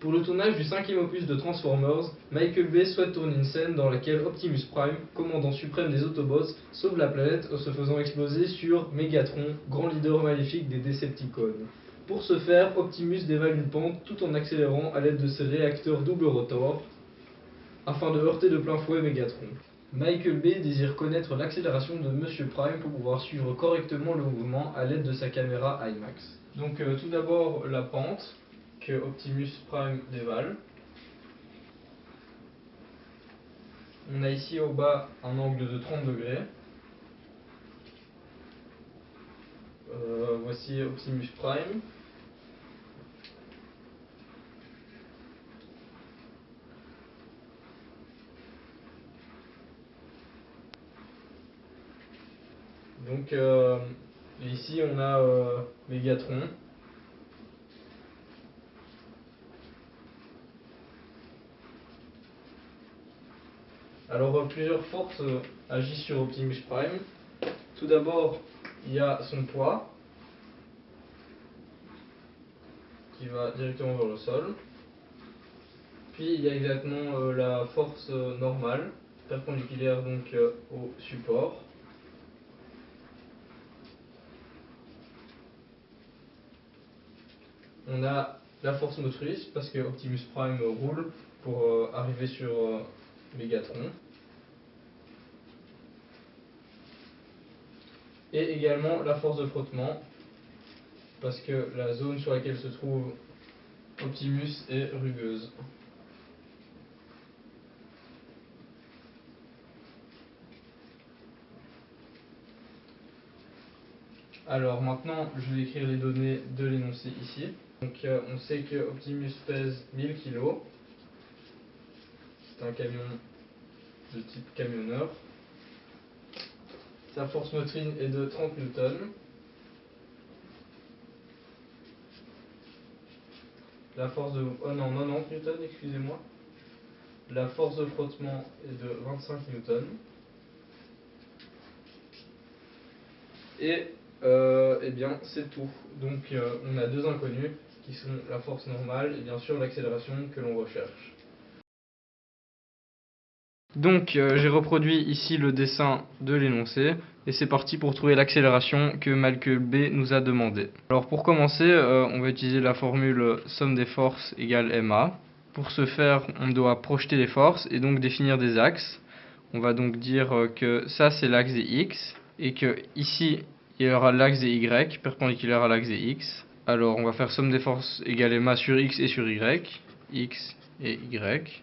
Pour le tournage du 5e opus de Transformers, Michael Bay souhaite tourner une scène dans laquelle Optimus Prime, commandant suprême des Autobots, sauve la planète en se faisant exploser sur Megatron, grand leader maléfique des Decepticons. Pour ce faire, Optimus dévale une pente tout en accélérant à l'aide de ses réacteurs double rotor, afin de heurter de plein fouet Megatron. Michael Bay désire connaître l'accélération de Monsieur Prime pour pouvoir suivre correctement le mouvement à l'aide de sa caméra IMAX. Donc tout d'abord la pente que Optimus Prime dévale. On a ici au bas un angle de 30 degrés. Voici Optimus Prime. Donc ici on a Megatron. Alors plusieurs forces agissent sur Optimus Prime. Tout d'abord, il y a son poids qui va directement vers le sol. Puis il y a exactement la force normale, perpendiculaire donc au support. On a la force motrice parce que Optimus Prime roule pour arriver sur Megatron. Et également la force de frottement parce que la zone sur laquelle se trouve Optimus est rugueuse. Alors maintenant, je vais écrire les données de l'énoncé ici. Donc on sait que Optimus pèse 1000 kg. C'est un camion de type camionneur. Sa force motrice est de 30 Newton. La force de... Oh non, 90 Newton, excusez-moi. La force de frottement est de 25 Newton. Et eh bien c'est tout. Donc on a deux inconnus qui sont la force normale et bien sûr l'accélération que l'on recherche. Donc j'ai reproduit ici le dessin de l'énoncé et c'est parti pour trouver l'accélération que Michael Bay nous a demandé. Alors pour commencer, on va utiliser la formule somme des forces égale ma. Pour ce faire, on doit projeter les forces et donc définir des axes. On va donc dire que ça c'est l'axe des x et que ici il y aura l'axe des y perpendiculaire à l'axe des x. Alors on va faire somme des forces égale ma sur x et sur y, x et y.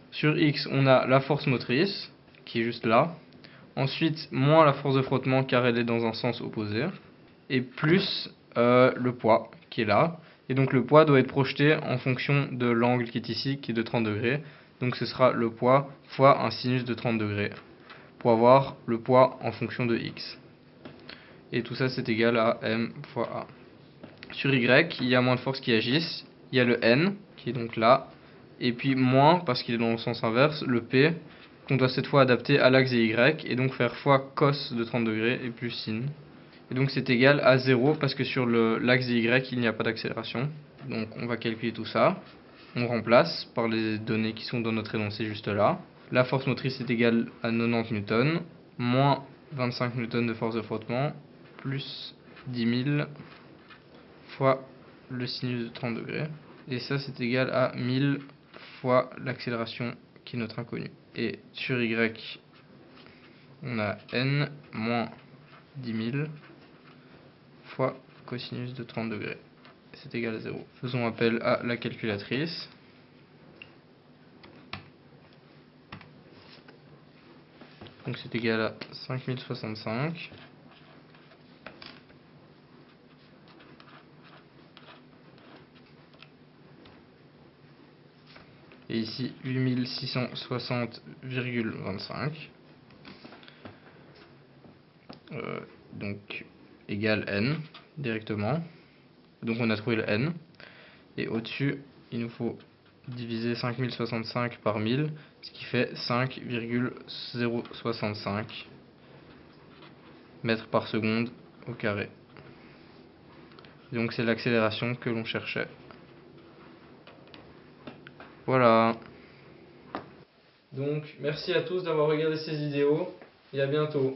Sur x, on a la force motrice, qui est juste là. Ensuite, moins la force de frottement, car elle est dans un sens opposé. Et plus le poids, qui est là. Et donc le poids doit être projeté en fonction de l'angle qui est ici, qui est de 30 degrés. Donc ce sera le poids fois un sinus de 30 degrés, pour avoir le poids en fonction de x. Et tout ça, c'est égal à m fois a. Sur y, il y a moins de forces qui agissent. Il y a le n, qui est donc là. Et puis moins, parce qu'il est dans le sens inverse, le P, qu'on doit cette fois adapter à l'axe des Y, et donc faire fois cos de 30 degrés et plus sin. Et donc c'est égal à 0, parce que sur l'axe des Y, il n'y a pas d'accélération. Donc on va calculer tout ça. On remplace par les données qui sont dans notre énoncé juste là. La force motrice est égale à 90 Newton, moins 25 Newton de force de frottement, plus 10 000 fois le sinus de 30 degrés. Et ça, c'est égal à 1000 fois l'accélération qui est notre inconnue. Et sur y, on a n moins 10 000 fois cosinus de 30 degrés. C'est égal à 0. Faisons appel à la calculatrice. Donc c'est égal à 5065. Et ici 8660,25. Donc égale n directement. Donc on a trouvé le n. Et au-dessus, il nous faut diviser 5065 par 1000, ce qui fait 5,065 mètres par seconde au carré. Donc c'est l'accélération que l'on cherchait. Voilà. Donc merci à tous d'avoir regardé ces vidéos et à bientôt.